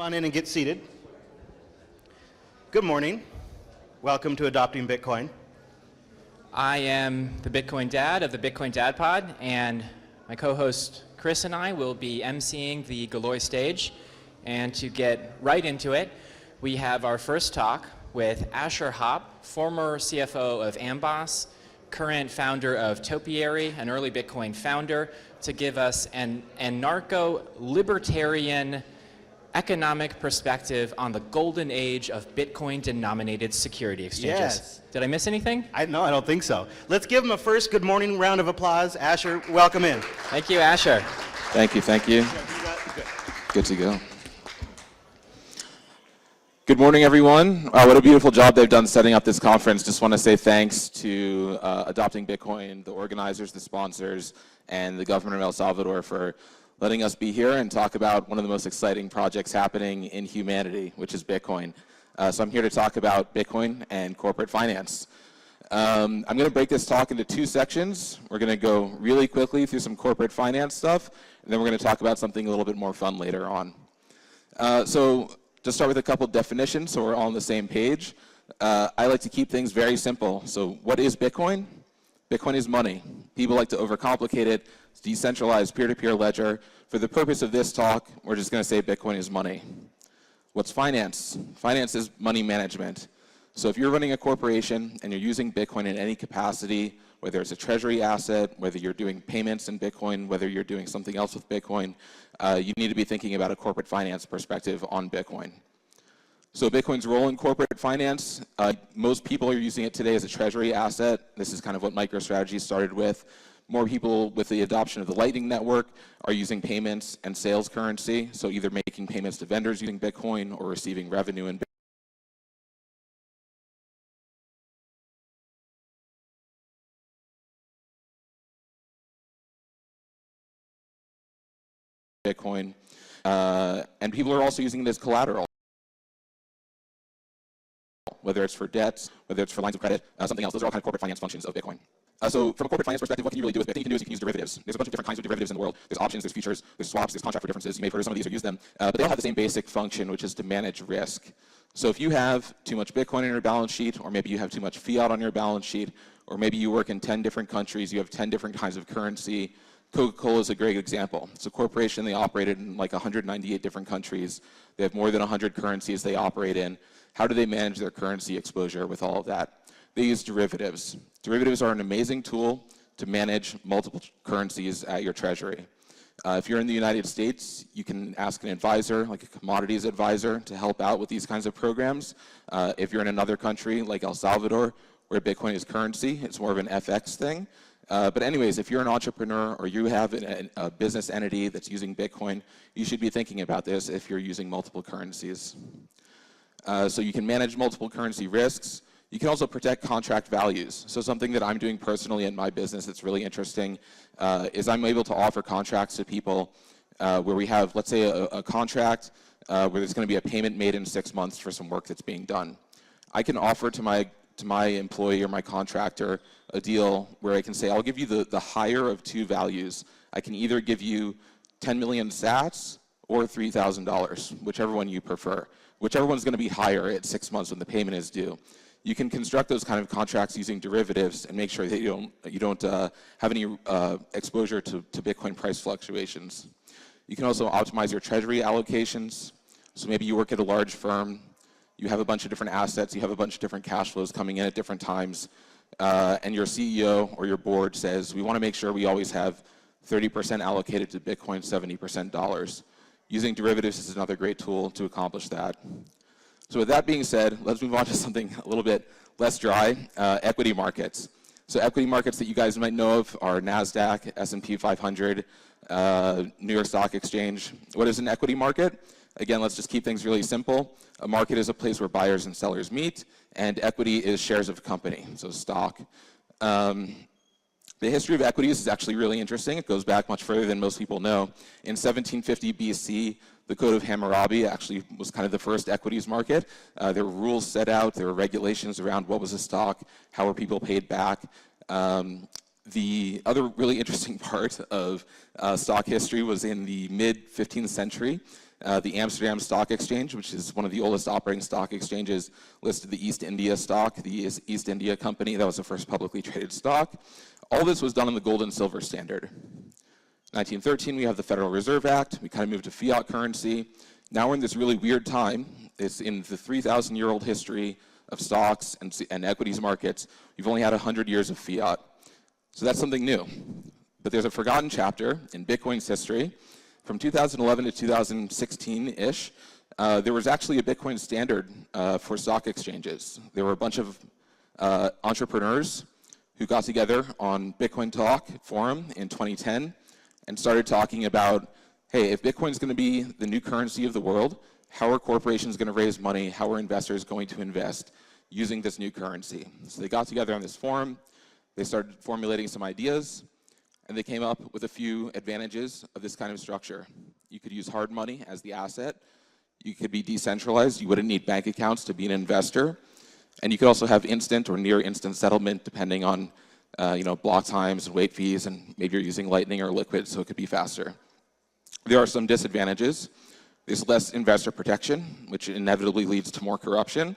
Come on in and get seated. Good morning. Welcome to Adopting Bitcoin. I am the Bitcoin Dad of the Bitcoin Dad Pod, and my co-host Chris and I will be emceeing the Galoy stage. And to get right into it, we have our first talk with Asher Hopp, former CFO of Amboss, current founder of Topiary, an early Bitcoin founder, to give us an anarcho-libertarian economic perspective on the golden age of Bitcoin-denominated security exchanges. Yes. Did I miss anything? No, I don't think so. Let's give him a first good morning round of applause. Asher, welcome in. Thank you, Asher. Thank you, thank you. Good to go. Good morning, everyone. What a beautiful job they've done setting up this conference. Just want to say thanks to Adopting Bitcoin, the organizers, the sponsors, and the government of El Salvador for letting us be here and talk about one of the most exciting projects happening in humanity, which is Bitcoin. So I'm here to talk about Bitcoin and corporate finance. I'm going to break this talk into two sections. We're going to go really quickly through some corporate finance stuff, and then we're going to talk about something a little bit more fun later on. So to start with a couple definitions so we're all on the same page, I like to keep things very simple. So what is Bitcoin? Bitcoin is money. People like to overcomplicate it. It's decentralized peer-to-peer ledger. For the purpose of this talk, we're just going to say Bitcoin is money. What's finance? Finance is money management. So if you're running a corporation and you're using Bitcoin in any capacity, whether it's a treasury asset, whether you're doing payments in Bitcoin, whether you're doing something else with Bitcoin, you need to be thinking about a corporate finance perspective on Bitcoin. So Bitcoin's role in corporate finance, most people are using it today as a treasury asset. This is kind of what MicroStrategy started with. More people with the adoption of the Lightning Network are using payments and sales currency, so either making payments to vendors using Bitcoin or receiving revenue in Bitcoin. And people are also using it as collateral, whether it's for debts, whether it's for lines of credit, something else. Those are all kind of corporate finance functions of Bitcoin. So from a corporate finance perspective, what can you really do with Bitcoin? The thing you can do is you can use derivatives. There's a bunch of different kinds of derivatives in the world. There's options, there's futures, there's swaps, there's contract for differences. You may have heard of some of these or use them, but they all have the same basic function, which is to manage risk. So if you have too much Bitcoin in your balance sheet, or maybe you have too much fiat on your balance sheet, or maybe you work in 10 different countries, you have 10 different kinds of currency. Coca-Cola is a great example. It's a corporation, they operated in like 198 different countries. They have more than 100 currencies they operate in. How do they manage their currency exposure with all of that? They use derivatives. Derivatives are an amazing tool to manage multiple currencies at your treasury. If you're in the United States, you can ask an advisor, like a commodities advisor, to help out with these kinds of programs. If you're in another country, like El Salvador, where Bitcoin is currency, it's more of an FX thing. But anyways, if you're an entrepreneur or you have a business entity that's using Bitcoin, you should be thinking about this if you're using multiple currencies. So you can manage multiple currency risks. You can also protect contract values. So something that I'm doing personally in my business that's really interesting is I'm able to offer contracts to people where we have, let's say, a contract where there's going to be a payment made in 6 months for some work that's being done. I can offer to my employee or my contractor a deal where I can say, I'll give you the higher of two values. I can either give you 10 million sats or $3,000, whichever one you prefer. Whichever one's going to be higher at 6 months when the payment is due. You can construct those kind of contracts using derivatives and make sure that you don't have any exposure to Bitcoin price fluctuations. You can also optimize your treasury allocations. So maybe you work at a large firm, you have a bunch of different assets, you have a bunch of different cash flows coming in at different times, and your CEO or your board says, we want to make sure we always have 30% allocated to Bitcoin, 70% dollars. Using derivatives is another great tool to accomplish that. So with that being said, let's move on to something a little bit less dry, equity markets. So equity markets that you guys might know of are NASDAQ, S&P 500, New York Stock Exchange. What is an equity market? Again, let's just keep things really simple. A market is a place where buyers and sellers meet, and equity is shares of a company, so stock. The history of equities is actually really interesting. It goes back much further than most people know. In 1750 BC, the Code of Hammurabi actually was kind of the first equities market. There were rules set out, there were regulations around what was a stock, how were people paid back. The other really interesting part of stock history was in the mid-15th century. The Amsterdam Stock Exchange, which is one of the oldest operating stock exchanges, listed the East India stock, the East India Company. That was the first publicly traded stock. All this was done on the gold and silver standard. 1913, we have the Federal Reserve Act. We kind of moved to fiat currency. Now we're in this really weird time. It's in the 3,000-year-old history of stocks and equities markets. We've only had 100 years of fiat. So that's something new. But there's a forgotten chapter in Bitcoin's history. From 2011 to 2016-ish, there was actually a Bitcoin standard for stock exchanges. There were a bunch of entrepreneurs who got together on Bitcoin Talk forum in 2010 and started talking about, hey, if Bitcoin's going to be the new currency of the world, how are corporations going to raise money? How are investors going to invest using this new currency? So they got together on this forum. They started formulating some ideas, and they came up with a few advantages of this kind of structure. You could use hard money as the asset. You could be decentralized. You wouldn't need bank accounts to be an investor. And you could also have instant or near instant settlement depending on block times and wait fees, and maybe you're using Lightning or Liquid, so it could be faster. There are some disadvantages. There's less investor protection, which inevitably leads to more corruption.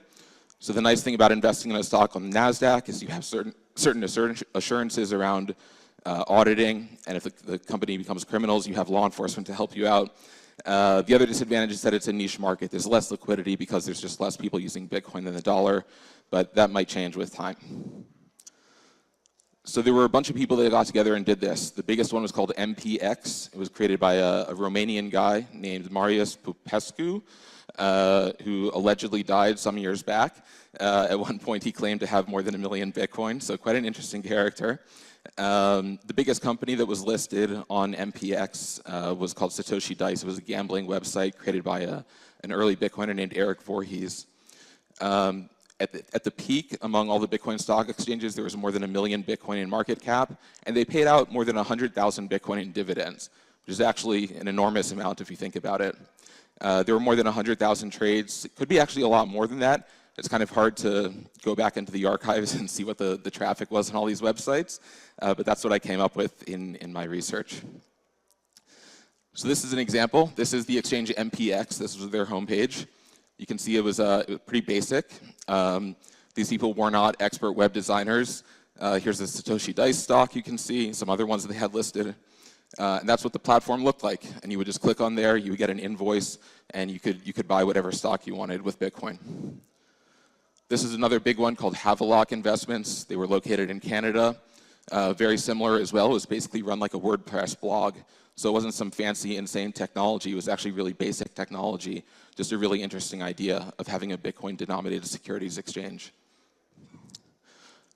So the nice thing about investing in a stock on the NASDAQ is you have certain assurances around auditing, and if the company becomes criminals, you have law enforcement to help you out. The other disadvantage is that it's a niche market. There's less liquidity because there's just less people using Bitcoin than the dollar, but that might change with time. So there were a bunch of people that got together and did this. The biggest one was called MPEx. It was created by a Romanian guy named Marius Popescu, who allegedly died some years back. At one point, he claimed to have more than 1 million Bitcoin, so quite an interesting character. The biggest company that was listed on MPEx was called Satoshi Dice. It was a gambling website created by an early Bitcoiner named Eric Voorhees. At the peak, among all the Bitcoin stock exchanges, there was more than 1 million Bitcoin in market cap, and they paid out more than 100,000 Bitcoin in dividends, which is actually an enormous amount if you think about it. There were more than 100,000 trades. It could be actually a lot more than that. It's kind of hard to go back into the archives and see what the traffic was on all these websites, but that's what I came up with in my research. So this is an example. This is the exchange MPEx. This was their homepage. You can see it was pretty basic. These people were not expert web designers. Here's the Satoshi Dice stock you can see, some other ones that they had listed. And that's what the platform looked like. And you would just click on there, you would get an invoice, and you could buy whatever stock you wanted with Bitcoin. This is another big one called Havelock Investments. They were located in Canada. Very similar as well. It was basically run like a WordPress blog. So it wasn't some fancy, insane technology. It was actually really basic technology. Just a really interesting idea of having a Bitcoin-denominated securities exchange.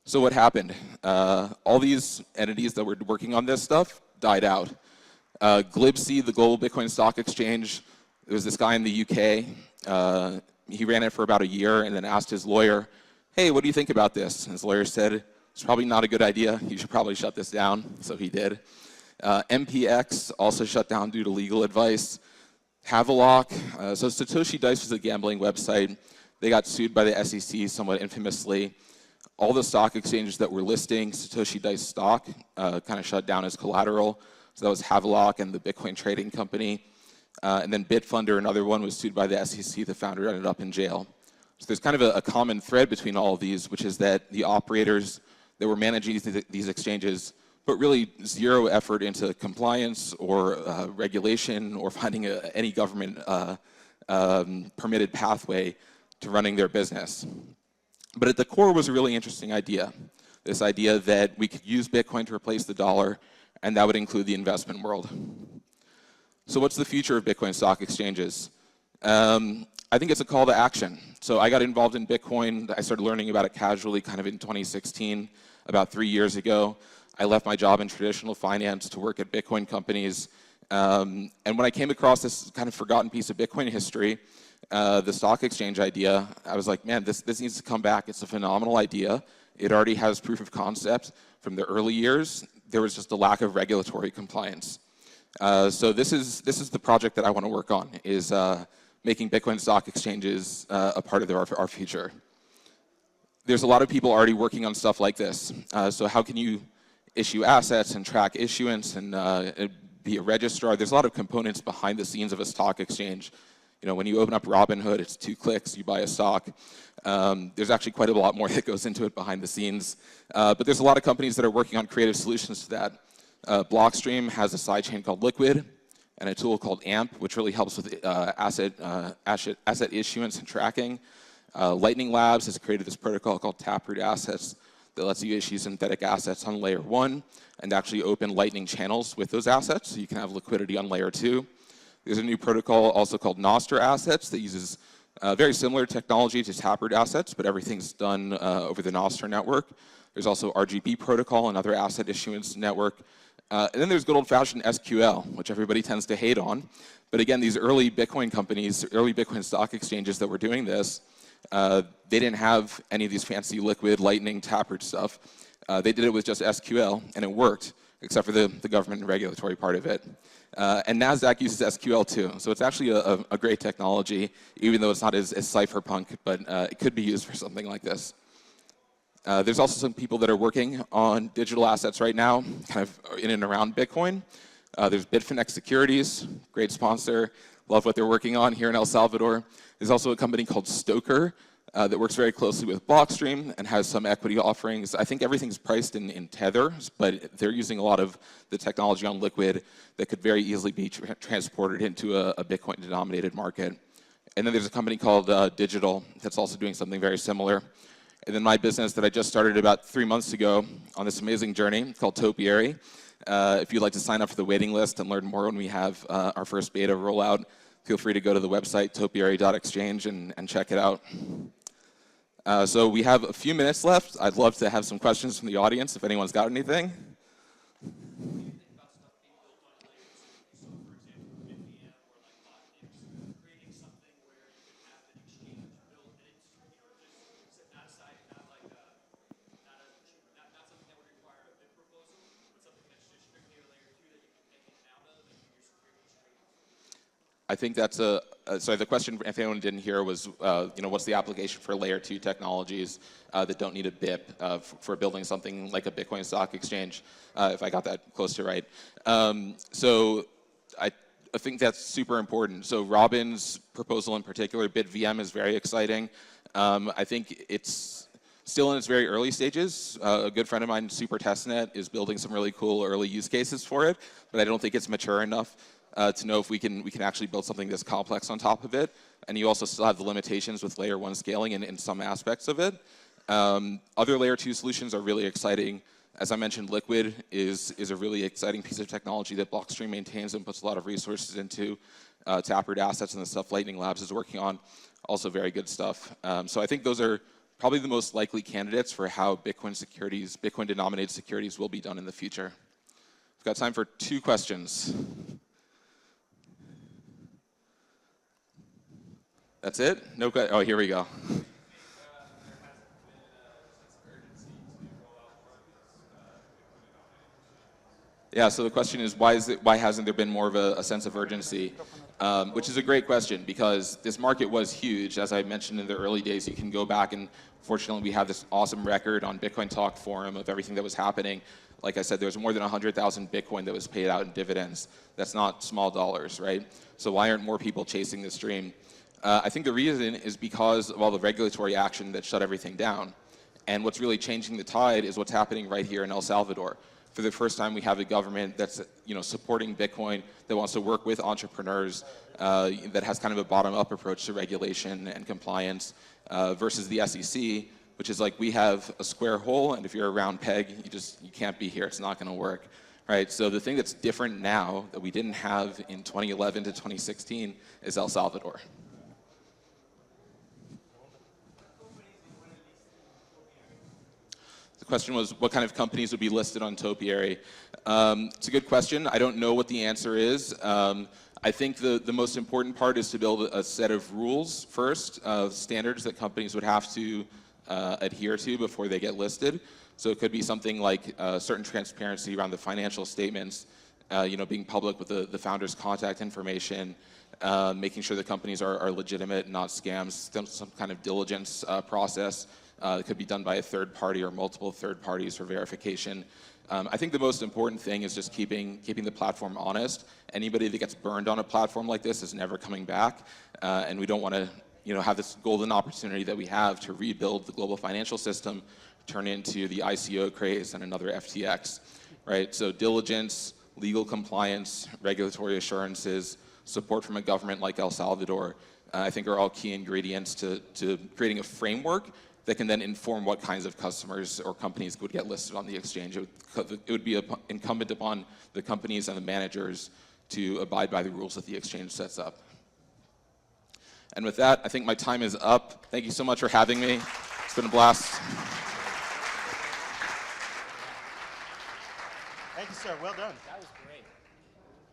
So what happened? All these entities that were working on this stuff died out. GLBSE, the Global Bitcoin Stock Exchange, there was this guy in the UK. He ran it for about a year and then asked his lawyer, hey, what do you think about this? And his lawyer said, it's probably not a good idea. You should probably shut this down. So he did. MPEx also shut down due to legal advice. Havelock, so Satoshi Dice was a gambling website. They got sued by the SEC somewhat infamously. All the stock exchanges that were listing Satoshi Dice stock kind of shut down as collateral. So that was Havelock and the Bitcoin Trading Company. And then Bitfunder, another one, was sued by the SEC. The founder ended up in jail. So there's kind of a common thread between all of these, which is that the operators that were managing these exchanges put really zero effort into compliance or regulation or finding any government permitted pathway to running their business. But at the core was a really interesting idea, this idea that we could use Bitcoin to replace the dollar, and that would include the investment world. So what's the future of Bitcoin stock exchanges? I think it's a call to action. So I got involved in Bitcoin. I started learning about it casually kind of in 2016, about 3 years ago. I left my job in traditional finance to work at Bitcoin companies. And when I came across this kind of forgotten piece of Bitcoin history, the stock exchange idea, I was like, man, this needs to come back. It's a phenomenal idea. It already has proof of concept from the early years. There was just a lack of regulatory compliance. So this is the project that I want to work on, is making Bitcoin stock exchanges a part of our future. There's a lot of people already working on stuff like this. So how can you issue assets and track issuance and be a registrar. There's a lot of components behind the scenes of a stock exchange. When you open up Robinhood, it's 2 clicks, you buy a stock. There's actually quite a lot more that goes into it behind the scenes. But there's a lot of companies that are working on creative solutions to that. Blockstream has a sidechain called Liquid and a tool called AMP, which really helps with asset issuance and tracking. Lightning Labs has created this protocol called Taproot Assets that lets you issue synthetic assets on layer 1 and actually open Lightning channels with those assets, so you can have liquidity on layer 2. There's a new protocol also called Nostr Assets that uses very similar technology to Taproot Assets, but everything's done over the Nostr network. There's also RGB protocol, another asset issuance network. And then there's good old-fashioned SQL, which everybody tends to hate on. But again, these early Bitcoin companies, early Bitcoin stock exchanges that were doing this, they didn't have any of these fancy Liquid, Lightning, Taproot stuff. They did it with just SQL, and it worked, except for the government and regulatory part of it. And NASDAQ uses SQL too, so it's actually a great technology, even though it's not as cypherpunk, but it could be used for something like this. There's also some people that are working on digital assets right now, kind of in and around Bitcoin. There's Bitfinex Securities, great sponsor. Love what they're working on here in El Salvador. There's also a company called Stoker that works very closely with Blockstream and has some equity offerings. I think everything's priced in Tether, but they're using a lot of the technology on Liquid that could very easily be transported into a Bitcoin-denominated market. And then there's a company called Digital that's also doing something very similar. And then my business that I just started about 3 months ago on this amazing journey called Topiary. If you'd like to sign up for the waiting list and learn more when we have our first beta rollout, feel free to go to the website topiary.exchange and check it out. So we have a few minutes left. I'd love to have some questions from the audience if anyone's got anything. I think that's sorry, the question, if anyone didn't hear, was, what's the application for layer 2 technologies that don't need a BIP for building something like a Bitcoin stock exchange, if I got that close to right. So I think that's super important. So Robin's proposal in particular, BitVM, is very exciting. I think it's still in its very early stages. A good friend of mine, Super Testnet, is building some really cool early use cases for it, but I don't think it's mature enough to know if we can actually build something this complex on top of it. And you also still have the limitations with layer 1 scaling in some aspects of it. Other layer 2 solutions are really exciting. As I mentioned, Liquid is a really exciting piece of technology that Blockstream maintains and puts a lot of resources into. Taproot Assets and the stuff Lightning Labs is working on, also very good stuff. So I think those are probably the most likely candidates for how Bitcoin-denominated securities will be done in the future. We've got time for 2 questions. That's it? No question. Oh, here we go. Yeah, so the question is, why hasn't there been more of a sense of urgency? Which is a great question, because this market was huge. As I mentioned in the early days, you can go back, and fortunately we have this awesome record on Bitcoin Talk forum of everything that was happening. Like I said, there was more than 100,000 Bitcoin that was paid out in dividends. That's not small dollars, right? So why aren't more people chasing this dream? I think the reason is because of all the regulatory action that shut everything down. And what's really changing the tide is what's happening right here in El Salvador. For the first time, we have a government that's supporting Bitcoin, that wants to work with entrepreneurs, that has kind of a bottom-up approach to regulation and compliance, versus the SEC, which is like, we have a square hole, and if you're a round peg, you can't be here. It's not going to work. Right? So the thing that's different now that we didn't have in 2011 to 2016 is El Salvador. The question was, what kind of companies would be listed on Topiary? It's a good question. I don't know what the answer is. I think the most important part is to build a set of rules first, standards that companies would have to adhere to before they get listed. So it could be something like certain transparency around the financial statements, being public with the founder's contact information, making sure the companies are legitimate, not scams, some kind of diligence process. It could be done by a third party or multiple third parties for verification. I think the most important thing is just keeping the platform honest. Anybody that gets burned on a platform like this is never coming back, and we don't want to have this golden opportunity that we have to rebuild the global financial system, turn into the ICO craze and another FTX, right? So diligence, legal compliance, regulatory assurances, support from a government like El Salvador, I think are all key ingredients to creating a framework that can then inform what kinds of customers or companies would get listed on the exchange. It would be incumbent upon the companies and the managers to abide by the rules that the exchange sets up. And with that, I think my time is up. Thank you so much for having me. It's been a blast. Thank you, sir. Well done. That was great.